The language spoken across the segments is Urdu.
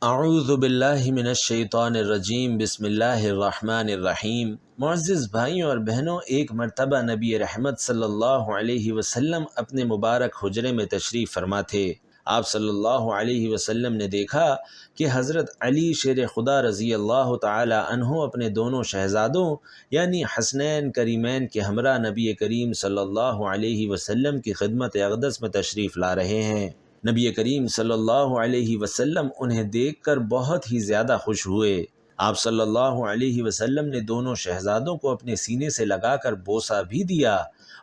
اعوذ باللہ من الشیطان الرجیم، بسم اللہ الرحمن الرحیم۔ معزز بھائیوں اور بہنوں، ایک مرتبہ نبی رحمت صلی اللہ علیہ وسلم اپنے مبارک حجرے میں تشریف فرما تھے۔ آپ صلی اللہ علیہ وسلم نے دیکھا کہ حضرت علی شیر خدا رضی اللہ تعالی عنہ اپنے دونوں شہزادوں یعنی حسنین کریمین کے ہمراہ نبی کریم صلی اللہ علیہ وسلم کی خدمت اقدس میں تشریف لا رہے ہیں۔ نبی کریم صلی اللہ علیہ وسلم انہیں دیکھ کر بہت ہی زیادہ خوش ہوئے۔ آپ صلی اللہ علیہ وسلم نے دونوں شہزادوں کو اپنے سینے سے لگا کر بوسہ بھی دیا،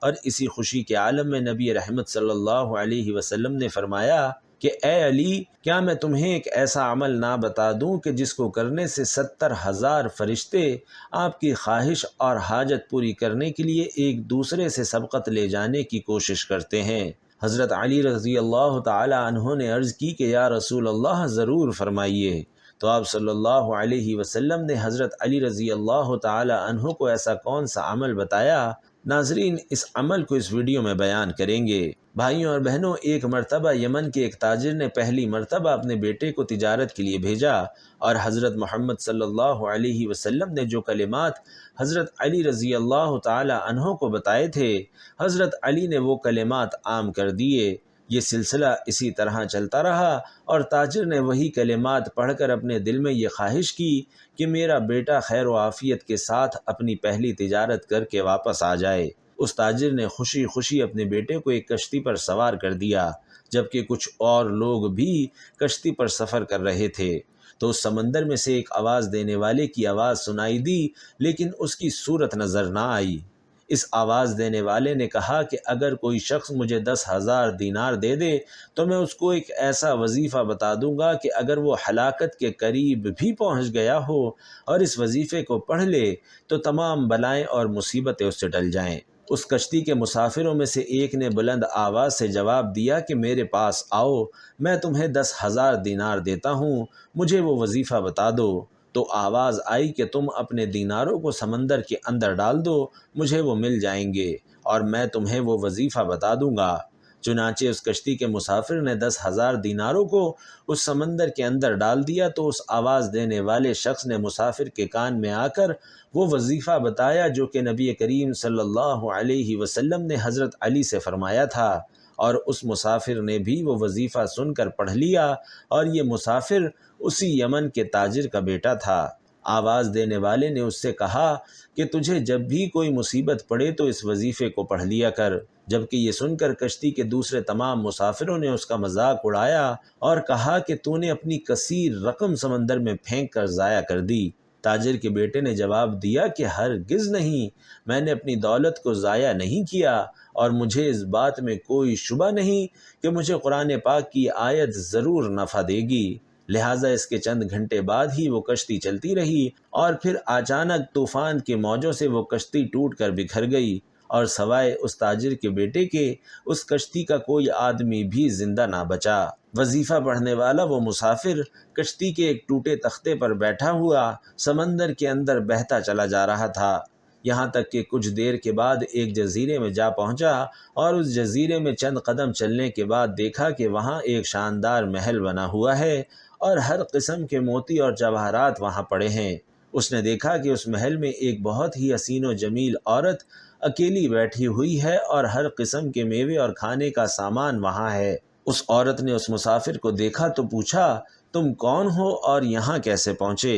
اور اسی خوشی کے عالم میں نبی رحمت صلی اللہ علیہ وسلم نے فرمایا کہ اے علی، کیا میں تمہیں ایک ایسا عمل نہ بتا دوں کہ جس کو کرنے سے 70,000 فرشتے آپ کی خواہش اور حاجت پوری کرنے کے لیے ایک دوسرے سے سبقت لے جانے کی کوشش کرتے ہیں؟ حضرت علی رضی اللہ تعالی عنہ نے عرض کی کہ یا رسول اللہ، ضرور فرمائیے۔ تو آپ صلی اللہ علیہ وسلم نے حضرت علی رضی اللہ تعالی عنہ کو ایسا کون سا عمل بتایا؟ ناظرین، اس عمل کو اس ویڈیو میں بیان کریں گے۔ بھائیوں اور بہنوں، ایک مرتبہ یمن کے ایک تاجر نے پہلی مرتبہ اپنے بیٹے کو تجارت کے لیے بھیجا، اور حضرت محمد صلی اللہ علیہ وسلم نے جو کلمات حضرت علی رضی اللہ تعالی عنہ کو بتائے تھے، حضرت علی نے وہ کلمات عام کر دیے۔ یہ سلسلہ اسی طرح چلتا رہا، اور تاجر نے وہی کلمات پڑھ کر اپنے دل میں یہ خواہش کی کہ میرا بیٹا خیر و عافیت کے ساتھ اپنی پہلی تجارت کر کے واپس آ جائے۔ اس تاجر نے خوشی خوشی اپنے بیٹے کو ایک کشتی پر سوار کر دیا، جبکہ کچھ اور لوگ بھی کشتی پر سفر کر رہے تھے۔ تو اس سمندر میں سے ایک آواز دینے والے کی آواز سنائی دی، لیکن اس کی صورت نظر نہ آئی۔ اس آواز دینے والے نے کہا کہ اگر کوئی شخص مجھے 10,000 دینار دے دے تو میں اس کو ایک ایسا وظیفہ بتا دوں گا کہ اگر وہ ہلاکت کے قریب بھی پہنچ گیا ہو اور اس وظیفے کو پڑھ لے تو تمام بلائیں اور مصیبتیں اس سے ٹل جائیں۔ اس کشتی کے مسافروں میں سے ایک نے بلند آواز سے جواب دیا کہ میرے پاس آؤ، میں تمہیں 10,000 دینار دیتا ہوں، مجھے وہ وظیفہ بتا دو۔ تو آواز آئی کہ تم اپنے دیناروں کو سمندر کے اندر ڈال دو، مجھے وہ مل جائیں گے، اور میں تمہیں وہ وظیفہ بتا دوں گا۔ چنانچہ اس کشتی کے مسافر نے 10,000 دیناروں کو اس سمندر کے اندر ڈال دیا، تو اس آواز دینے والے شخص نے مسافر کے کان میں آ کر وہ وظیفہ بتایا جو کہ نبی کریم صلی اللہ علیہ وسلم نے حضرت علی سے فرمایا تھا، اور اس مسافر نے بھی وہ وظیفہ سن کر پڑھ لیا، اور یہ مسافر اسی یمن کے تاجر کا بیٹا تھا۔ آواز دینے والے نے اس سے کہا کہ تجھے جب بھی کوئی مصیبت پڑے تو اس وظیفے کو پڑھ لیا کر، جبکہ یہ سن کر کشتی کے دوسرے تمام مسافروں نے اس کا مذاق اڑایا اور کہا کہ تو نے اپنی کثیر رقم سمندر میں پھینک کر ضائع کر دی۔ تاجر کے بیٹے نے جواب دیا کہ ہرگز نہیں، میں نے اپنی دولت کو ضائع نہیں کیا، اور مجھے اس بات میں کوئی شبہ نہیں کہ مجھے قرآن پاک کی آیت ضرور نفع دے گی۔ لہٰذا اس کے چند گھنٹے بعد ہی وہ کشتی چلتی رہی، اور پھر اچانک طوفان کی موجوں سے وہ کشتی ٹوٹ کر بکھر گئی، اور سوائے اس تاجر کے بیٹے کے اس کشتی کا کوئی آدمی بھی زندہ نہ بچا۔ وظیفہ پڑھنے والا وہ مسافر کشتی کے ایک ٹوٹے تختے پر بیٹھا ہوا سمندر کے اندر بہتا چلا جا رہا تھا، یہاں تک کہ کچھ دیر کے بعد ایک جزیرے میں جا پہنچا، اور اس جزیرے میں چند قدم چلنے کے بعد دیکھا کہ وہاں ایک شاندار محل بنا ہوا ہے، اور ہر قسم کے موتی اور جواہرات وہاں پڑے ہیں۔ اس نے دیکھا کہ اس محل میں ایک بہت ہی حسین و جمیل عورت اکیلی بیٹھی ہوئی ہے، اور ہر قسم کے میوے اور کھانے کا سامان وہاں ہے۔ اس عورت نے اس مسافر کو دیکھا تو پوچھا، تم کون ہو اور یہاں کیسے پہنچے؟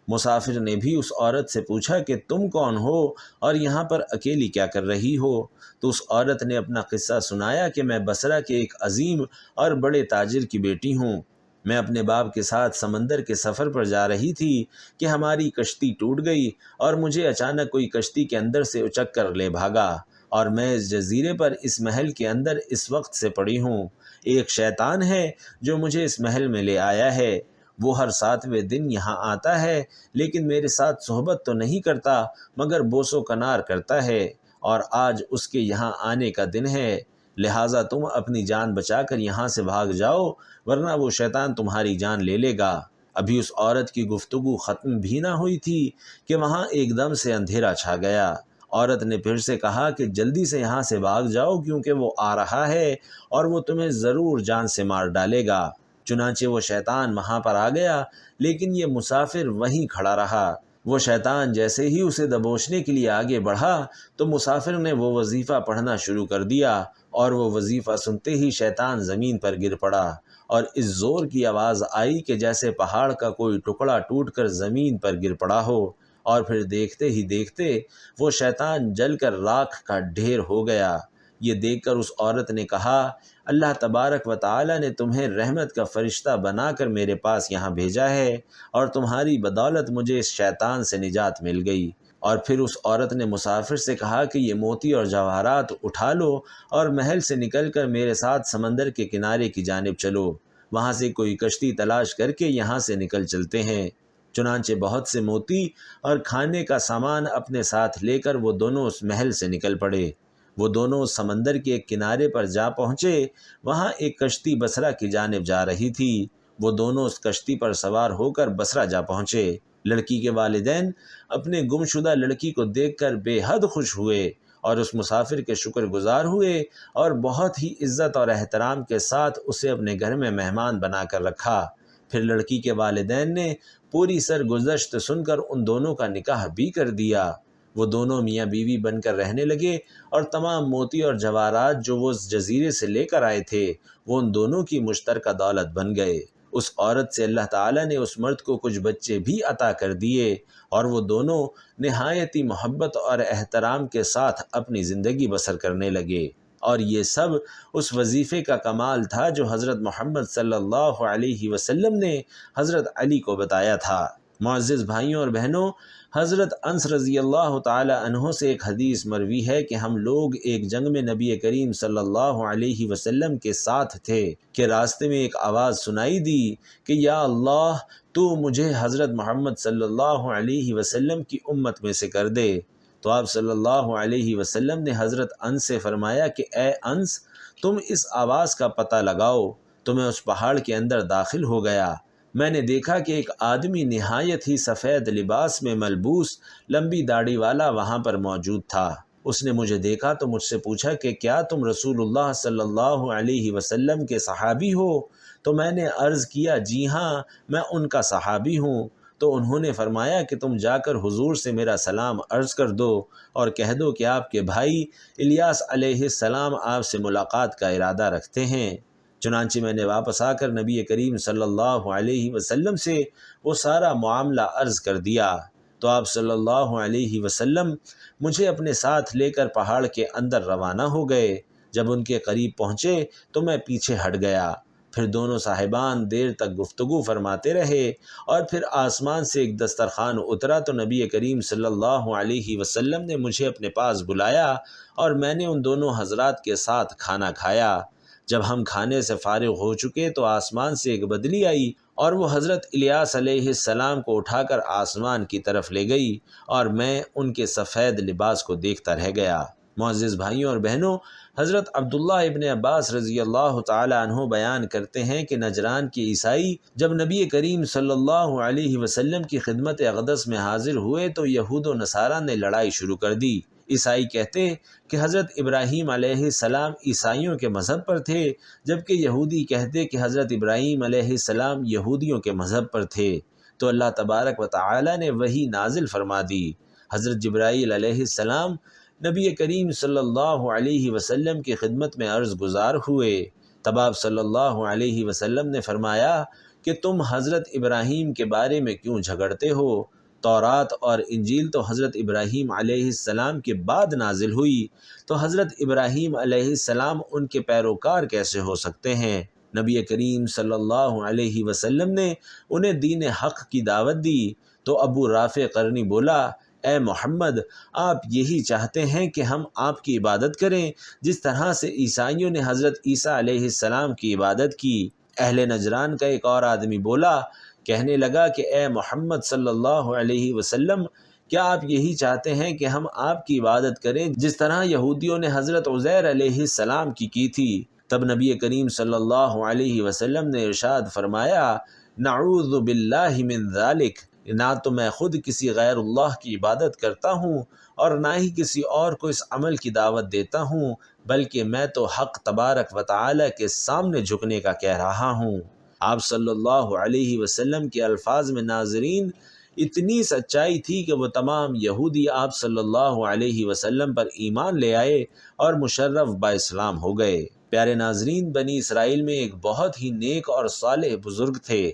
مسافر نے بھی اس عورت سے پوچھا کہ تم کون ہو اور یہاں پر اکیلی کیا کر رہی ہو؟ تو اس عورت نے اپنا قصہ سنایا کہ میں بصرہ کے ایک عظیم اور بڑے تاجر کی بیٹی ہوں۔ میں اپنے باپ کے ساتھ سمندر کے سفر پر جا رہی تھی کہ ہماری کشتی ٹوٹ گئی، اور مجھے اچانک کوئی کشتی کے اندر سے اچک کر لے بھاگا، اور میں اس جزیرے پر اس محل کے اندر اس وقت سے پڑی ہوں۔ ایک شیطان ہے جو مجھے اس محل میں لے آیا ہے، وہ ہر 7ویں دن یہاں آتا ہے، لیکن میرے ساتھ صحبت تو نہیں کرتا مگر بوس و کنار کرتا ہے، اور آج اس کے یہاں آنے کا دن ہے، لہٰذا تم اپنی جان بچا کر یہاں سے بھاگ جاؤ، ورنہ وہ شیطان تمہاری جان لے لے گا۔ ابھی اس عورت کی گفتگو ختم بھی نہ ہوئی تھی کہ وہاں ایک دم سے اندھیرا چھا گیا۔ عورت نے پھر سے کہا کہ جلدی سے یہاں سے بھاگ جاؤ، کیونکہ وہ آ رہا ہے اور وہ تمہیں ضرور جان سے مار ڈالے گا۔ چنانچہ وہ شیطان وہاں پر آ گیا، لیکن یہ مسافر وہیں کھڑا رہا۔ وہ شیطان جیسے ہی اسے دبوچنے کے لیے آگے بڑھا تو مسافر نے وہ وظیفہ پڑھنا شروع کر دیا، اور وہ وظیفہ سنتے ہی شیطان زمین پر گر پڑا، اور اس زور کی آواز آئی کہ جیسے پہاڑ کا کوئی ٹکڑا ٹوٹ کر زمین پر گر پڑا ہو، اور پھر دیکھتے ہی دیکھتے وہ شیطان جل کر راکھ کا ڈھیر ہو گیا۔ یہ دیکھ کر اس عورت نے کہا، اللہ تبارک و تعالی نے تمہیں رحمت کا فرشتہ بنا کر میرے پاس یہاں بھیجا ہے، اور تمہاری بدولت مجھے اس شیطان سے نجات مل گئی۔ اور پھر اس عورت نے مسافر سے کہا کہ یہ موتی اور جواہرات اٹھا لو اور محل سے نکل کر میرے ساتھ سمندر کے کنارے کی جانب چلو، وہاں سے کوئی کشتی تلاش کر کے یہاں سے نکل چلتے ہیں۔ چنانچہ بہت سے موتی اور کھانے کا سامان اپنے ساتھ لے کر وہ دونوں اس محل سے نکل پڑے۔ وہ دونوں سمندر کے ایک کنارے پر جا پہنچے، وہاں ایک کشتی بصرہ کی جانب جا رہی تھی۔ وہ دونوں اس کشتی پر سوار ہو کر بصرہ جا پہنچے۔ لڑکی کے والدین اپنے گمشدہ لڑکی کو دیکھ کر بے حد خوش ہوئے، اور اس مسافر کے شکر گزار ہوئے، اور بہت ہی عزت اور احترام کے ساتھ اسے اپنے گھر میں مہمان بنا کر رکھا۔ پھر لڑکی کے والدین نے پوری سرگزشت سن کر ان دونوں کا نکاح بھی کر دیا۔ وہ دونوں میاں بیوی بن کر رہنے لگے، اور تمام موتی اور جواہرات جو وہ اس جزیرے سے لے کر آئے تھے وہ ان دونوں کی مشترکہ دولت بن گئے۔ اس عورت سے اللہ تعالیٰ نے اس مرد کو کچھ بچے بھی عطا کر دیے، اور وہ دونوں نہایتی محبت اور احترام کے ساتھ اپنی زندگی بسر کرنے لگے۔ اور یہ سب اس وظیفے کا کمال تھا جو حضرت محمد صلی اللہ علیہ وسلم نے حضرت علی کو بتایا تھا۔ معزز بھائیوں اور بہنوں، حضرت انس رضی اللہ تعالی عنہ سے ایک حدیث مروی ہے کہ ہم لوگ ایک جنگ میں نبی کریم صلی اللہ علیہ وسلم کے ساتھ تھے کہ راستے میں ایک آواز سنائی دی کہ یا اللہ، تو مجھے حضرت محمد صلی اللہ علیہ وسلم کی امت میں سے کر دے۔ تو آپ صلی اللہ علیہ وسلم نے حضرت انس سے فرمایا کہ اے انس، تم اس آواز کا پتہ لگاؤ۔ تو میں اس پہاڑ کے اندر داخل ہو گیا۔ میں نے دیکھا کہ ایک آدمی نہایت ہی سفید لباس میں ملبوس، لمبی داڑھی والا وہاں پر موجود تھا۔ اس نے مجھے دیکھا تو مجھ سے پوچھا کہ کیا تم رسول اللہ صلی اللہ علیہ وسلم کے صحابی ہو؟ تو میں نے عرض کیا جی ہاں، میں ان کا صحابی ہوں۔ تو انہوں نے فرمایا کہ تم جا کر حضور سے میرا سلام عرض کر دو، اور کہہ دو کہ آپ کے بھائی الیاس علیہ السلام آپ سے ملاقات کا ارادہ رکھتے ہیں۔ چنانچہ میں نے واپس آ کر نبی کریم صلی اللہ علیہ وسلم سے وہ سارا معاملہ عرض کر دیا۔ تو آپ صلی اللہ علیہ وسلم مجھے اپنے ساتھ لے کر پہاڑ کے اندر روانہ ہو گئے۔ جب ان کے قریب پہنچے تو میں پیچھے ہٹ گیا۔ پھر دونوں صاحبان دیر تک گفتگو فرماتے رہے، اور پھر آسمان سے ایک دسترخوان اترا تو نبی کریم صلی اللہ علیہ وسلم نے مجھے اپنے پاس بلایا، اور میں نے ان دونوں حضرات کے ساتھ کھانا کھایا۔ جب ہم کھانے سے فارغ ہو چکے تو آسمان سے ایک بدلی آئی، اور وہ حضرت الیاس علیہ السلام کو اٹھا کر آسمان کی طرف لے گئی، اور میں ان کے سفید لباس کو دیکھتا رہ گیا۔ معزز بھائیوں اور بہنوں، حضرت عبداللہ ابن عباس رضی اللہ تعالی عنہ بیان کرتے ہیں کہ نجران کے عیسائی جب نبی کریم صلی اللہ علیہ وسلم کی خدمت اقدس میں حاضر ہوئے تو یہود و نصارہ نے لڑائی شروع کر دی۔ عیسائی کہتے کہ حضرت ابراہیم علیہ السلام عیسائیوں کے مذہب پر تھے، جبکہ یہودی کہتے کہ حضرت ابراہیم علیہ السلام یہودیوں کے مذہب پر تھے۔ تو اللہ تبارک و تعالی نے وحی نازل فرما دی۔ حضرت جبرائیل علیہ السلام نبی کریم صلی اللہ علیہ وسلم کی خدمت میں عرض گزار ہوئے۔ تب آپ صلی اللہ علیہ وسلم نے فرمایا کہ تم حضرت ابراہیم کے بارے میں کیوں جھگڑتے ہو؟ تورات اور انجیل تو حضرت ابراہیم علیہ السلام کے بعد نازل ہوئی، تو حضرت ابراہیم علیہ السلام ان کے پیروکار کیسے ہو سکتے ہیں؟ نبی کریم صلی اللہ علیہ وسلم نے انہیں دین حق کی دعوت دی۔ تو ابو رافع قرنی بولا، اے محمد، آپ یہی چاہتے ہیں کہ ہم آپ کی عبادت کریں جس طرح سے عیسائیوں نے حضرت عیسیٰ علیہ السلام کی عبادت کی؟ اہل نجران کا ایک اور آدمی بولا، کہنے لگا کہ اے محمد صلی اللہ علیہ وسلم، کیا آپ یہی چاہتے ہیں کہ ہم آپ کی عبادت کریں جس طرح یہودیوں نے حضرت عزیر علیہ السلام کی تھی؟ تب نبی کریم صلی اللہ علیہ وسلم نے ارشاد فرمایا، نعوذ باللہ من ذالک، نہ تو میں خود کسی غیر اللہ کی عبادت کرتا ہوں اور نہ ہی کسی اور کو اس عمل کی دعوت دیتا ہوں، بلکہ میں تو حق تبارک و تعالی کے سامنے جھکنے کا کہہ رہا ہوں۔ آپ صلی اللہ علیہ وسلم کے الفاظ میں ناظرین اتنی سچائی تھی کہ وہ تمام یہودی آپ صلی اللہ علیہ وسلم پر ایمان لے آئے اور مشرف با اسلام ہو گئے۔ پیارے ناظرین، بنی اسرائیل میں ایک بہت ہی نیک اور صالح بزرگ تھے۔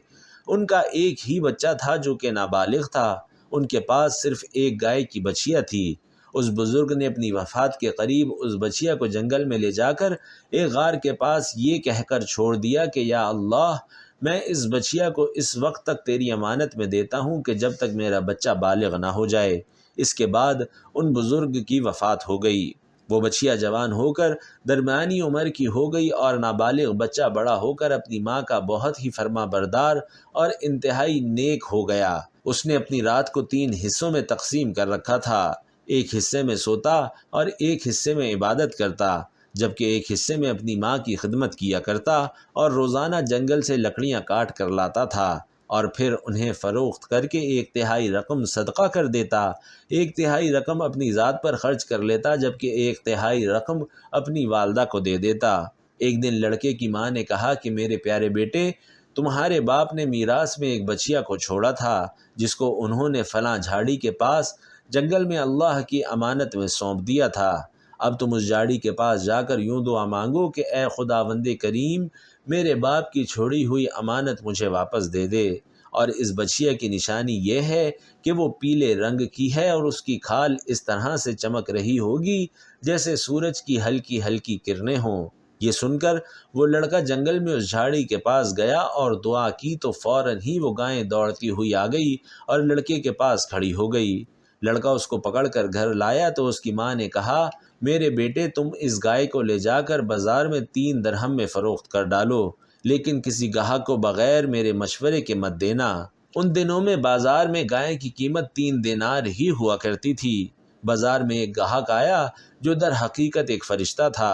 ان کا ایک ہی بچہ تھا جو کہ نابالغ تھا۔ ان کے پاس صرف ایک گائے کی بچھیا تھی۔ اس بزرگ نے اپنی وفات کے قریب اس بچیا کو جنگل میں لے جا کر ایک غار کے پاس یہ کہہ کر چھوڑ دیا کہ یا اللہ، میں اس بچیا کو اس وقت تک تیری امانت میں دیتا ہوں کہ جب تک میرا بچہ بالغ نہ ہو جائے۔ اس کے بعد ان بزرگ کی وفات ہو گئی۔ وہ بچیا جوان ہو کر درمیانی عمر کی ہو گئی اور نابالغ بچہ بڑا ہو کر اپنی ماں کا بہت ہی فرما بردار اور انتہائی نیک ہو گیا۔ اس نے اپنی رات کو 3 حصوں میں تقسیم کر رکھا تھا۔ ایک حصے میں سوتا اور ایک حصے میں عبادت کرتا، جبکہ ایک حصے میں اپنی ماں کی خدمت کیا کرتا اور روزانہ جنگل سے لکڑیاں کاٹ کر لاتا تھا اور پھر انہیں فروخت کر کے 1/3 رقم صدقہ کر دیتا، 1/3 رقم اپنی ذات پر خرچ کر لیتا، جبکہ 1/3 رقم اپنی والدہ کو دے دیتا۔ ایک دن لڑکے کی ماں نے کہا کہ میرے پیارے بیٹے، تمہارے باپ نے میراث میں ایک بچیا کو چھوڑا تھا جس کو انہوں نے فلاں جھاڑی کے پاس جنگل میں اللہ کی امانت میں سونپ دیا تھا۔ اب تم اس جھاڑی کے پاس جا کر یوں دعا مانگو کہ اے خداوند کریم، میرے باپ کی چھوڑی ہوئی امانت مجھے واپس دے دے، اور اس بچیا کی نشانی یہ ہے کہ وہ پیلے رنگ کی ہے اور اس کی کھال اس طرح سے چمک رہی ہوگی جیسے سورج کی ہلکی ہلکی کرنیں ہوں۔ یہ سن کر وہ لڑکا جنگل میں اس جھاڑی کے پاس گیا اور دعا کی تو فوراً ہی وہ گائے دوڑتی ہوئی آ گئی اور لڑکے کے پاس کھڑی ہو گئی۔ لڑکا اس کو پکڑ کر گھر لایا تو اس کی ماں نے کہا، میرے بیٹے، تم اس گائے کو لے جا کر بازار میں 3 درہم میں فروخت کر ڈالو، لیکن کسی گاہک کو بغیر میرے مشورے کے مت دینا۔ ان دنوں میں بازار میں گائے کی قیمت 3 دینار ہی ہوا کرتی تھی۔ بازار میں ایک گاہک آیا جو در حقیقت ایک فرشتہ تھا۔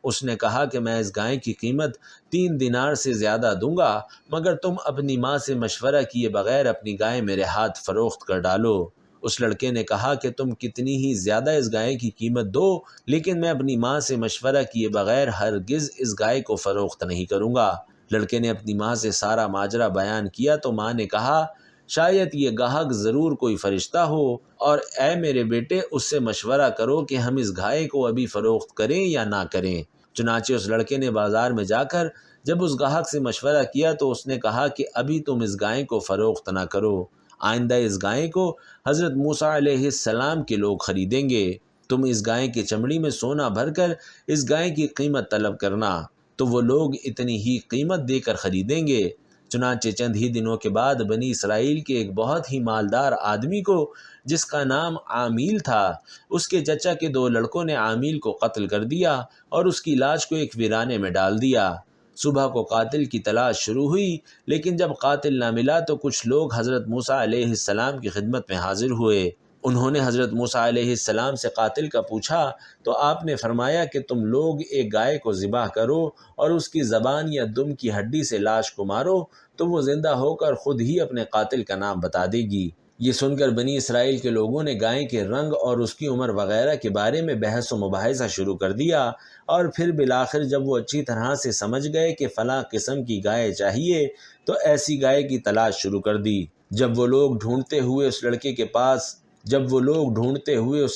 اس نے کہا کہ میں اس گائے کی قیمت 3 دینار سے زیادہ دوں گا مگر تم اپنی ماں سے مشورہ کیے بغیر اپنی گائے میرے ہاتھ فروخت کر ڈالو۔ اس لڑکے نے کہا کہ تم کتنی ہی زیادہ اس گائے کی قیمت دو، لیکن میں اپنی ماں سے مشورہ کیے بغیر ہرگز اس گائے کو فروخت نہیں کروں گا۔ لڑکے نے اپنی ماں سے سارا ماجرا بیان کیا تو ماں نے کہا، شاید یہ گاہک ضرور کوئی فرشتہ ہو، اور اے میرے بیٹے، اس سے مشورہ کرو کہ ہم اس گائے کو ابھی فروخت کریں یا نہ کریں۔ چنانچہ اس لڑکے نے بازار میں جا کر جب اس گاہک سے مشورہ کیا تو اس نے کہا کہ ابھی تم اس گائے کو فروخت نہ کرو، آئندہ اس گائے کو حضرت موسیٰ علیہ السلام کے لوگ خریدیں گے۔ تم اس گائے کی چمڑی میں سونا بھر کر اس گائے کی قیمت طلب کرنا، تو وہ لوگ اتنی ہی قیمت دے کر خریدیں گے۔ چنانچہ چند ہی دنوں کے بعد بنی اسرائیل کے ایک بہت ہی مالدار آدمی کو، جس کا نام عامیل تھا، اس کے چچا کے 2 لڑکوں نے عامیل کو قتل کر دیا اور اس کی لاش کو ایک ویرانے میں ڈال دیا۔ صبح کو قاتل کی تلاش شروع ہوئی، لیکن جب قاتل نہ ملا تو کچھ لوگ حضرت موسیٰ علیہ السلام کی خدمت میں حاضر ہوئے۔ انہوں نے حضرت موسیٰ علیہ السلام سے قاتل کا پوچھا تو آپ نے فرمایا کہ تم لوگ ایک گائے کو ذبح کرو اور اس کی زبان یا دم کی ہڈی سے لاش کو مارو تو وہ زندہ ہو کر خود ہی اپنے قاتل کا نام بتا دے گی۔ یہ سن کر بنی اسرائیل کے لوگوں نے گائے کے رنگ اور اس کی عمر وغیرہ کے بارے میں بحث و مباحثہ شروع کر دیا، اور پھر بالآخر جب وہ اچھی طرح سے سمجھ گئے کہ فلاں قسم کی گائے چاہیے تو ایسی گائے کی تلاش شروع کر دی۔ جب وہ لوگ ڈھونڈتے ہوئے اس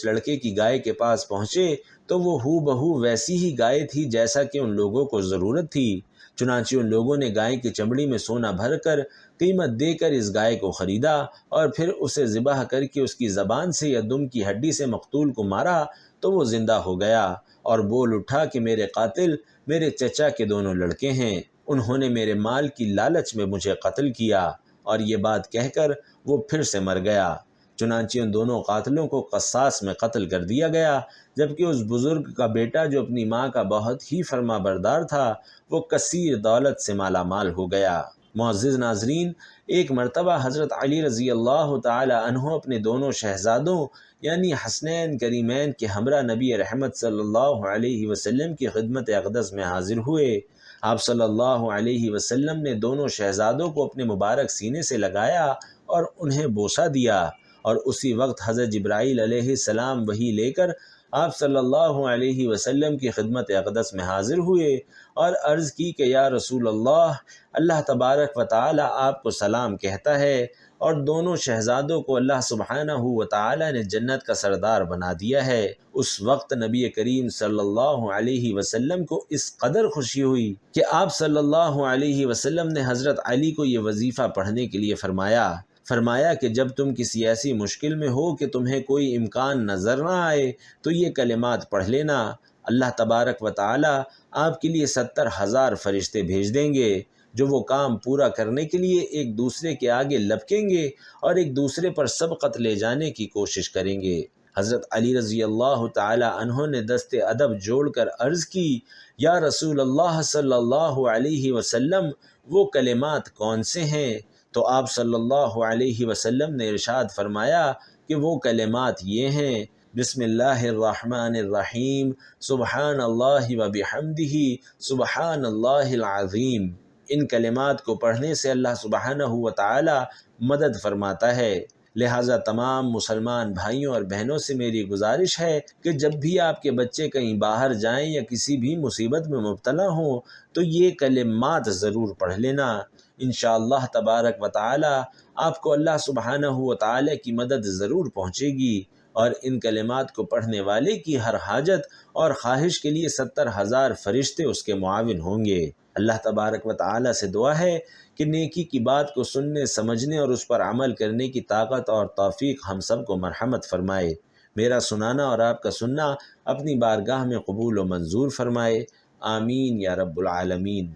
لڑکے کی گائے کے پاس پہنچے تو وہ ہو بہو ویسی ہی گائے تھی جیسا کہ ان لوگوں کو ضرورت تھی۔ چنانچہ ان لوگوں نے گائے کی چمڑی میں سونا بھر کر قیمت دے کر اس گائے کو خریدا اور پھر اسے ذبح کر کے اس کی زبان سے یا دم کی ہڈی سے مقتول کو مارا تو وہ زندہ ہو گیا اور بول اٹھا کہ میرے قاتل میرے چچا کے 2 لڑکے ہیں، انہوں نے میرے مال کی لالچ میں مجھے قتل کیا، اور یہ بات کہہ کر وہ پھر سے مر گیا۔ چنانچہ ان 2 قاتلوں کو قصاص میں قتل کر دیا گیا، جبکہ اس بزرگ کا بیٹا جو اپنی ماں کا بہت ہی فرما بردار تھا وہ کثیر دولت سے مالا مال ہو گیا۔ معزز ناظرین، ایک مرتبہ حضرت علی رضی اللہ تعالی عنہ اپنے 2 شہزادوں یعنی حسنین کریمین کے ہمراہ نبی رحمت صلی اللہ علیہ وسلم کی خدمت اقدس میں حاضر ہوئے۔ آپ صلی اللہ علیہ وسلم نے 2 شہزادوں کو اپنے مبارک سینے سے لگایا اور انہیں بوسہ دیا، اور اسی وقت حضرت جبرائیل علیہ السلام وحی لے کر آپ صلی اللہ علیہ وسلم کی خدمت اقدس میں حاضر ہوئے اور عرض کی کہ یا رسول اللہ تبارک و تعالی آپ کو سلام کہتا ہے اور دونوں شہزادوں کو اللہ سبحانہ و تعالی نے جنت کا سردار بنا دیا ہے۔ اس وقت نبی کریم صلی اللہ علیہ وسلم کو اس قدر خوشی ہوئی کہ آپ صلی اللہ علیہ وسلم نے حضرت علی کو یہ وظیفہ پڑھنے کے لیے فرمایا کہ جب تم کسی ایسی مشکل میں ہو کہ تمہیں کوئی امکان نظر نہ آئے تو یہ کلمات پڑھ لینا، اللہ تبارک و تعالی آپ کے لیے 70,000 فرشتے بھیج دیں گے جو وہ کام پورا کرنے کے لیے ایک دوسرے کے آگے لپکیں گے اور ایک دوسرے پر سبقت لے جانے کی کوشش کریں گے۔ حضرت علی رضی اللہ تعالی عنہ نے دست ادب جوڑ کر عرض کی، یا رسول اللہ صلی اللہ علیہ وسلم وہ کلمات کون سے ہیں؟ تو آپ صلی اللہ علیہ وسلم نے ارشاد فرمایا کہ وہ کلمات یہ ہیں: بسم اللہ الرحمن الرحیم، سبحان اللہ و بحمدہ، سبحان اللہ العظیم۔ ان کلمات کو پڑھنے سے اللہ سبحانہ و تعالی مدد فرماتا ہے، لہٰذا تمام مسلمان بھائیوں اور بہنوں سے میری گزارش ہے کہ جب بھی آپ کے بچے کہیں باہر جائیں یا کسی بھی مصیبت میں مبتلا ہوں تو یہ کلمات ضرور پڑھ لینا۔ انشاءاللہ تبارک و تعالی آپ کو اللہ سبحانہ و تعالی کی مدد ضرور پہنچے گی اور ان کلمات کو پڑھنے والے کی ہر حاجت اور خواہش کے لیے 70,000 فرشتے اس کے معاون ہوں گے۔ اللہ تبارک و تعالی سے دعا ہے کہ نیکی کی بات کو سننے، سمجھنے اور اس پر عمل کرنے کی طاقت اور توفیق ہم سب کو مرحمت فرمائے۔ میرا سنانا اور آپ کا سننا اپنی بارگاہ میں قبول و منظور فرمائے، آمین یا رب العالمین۔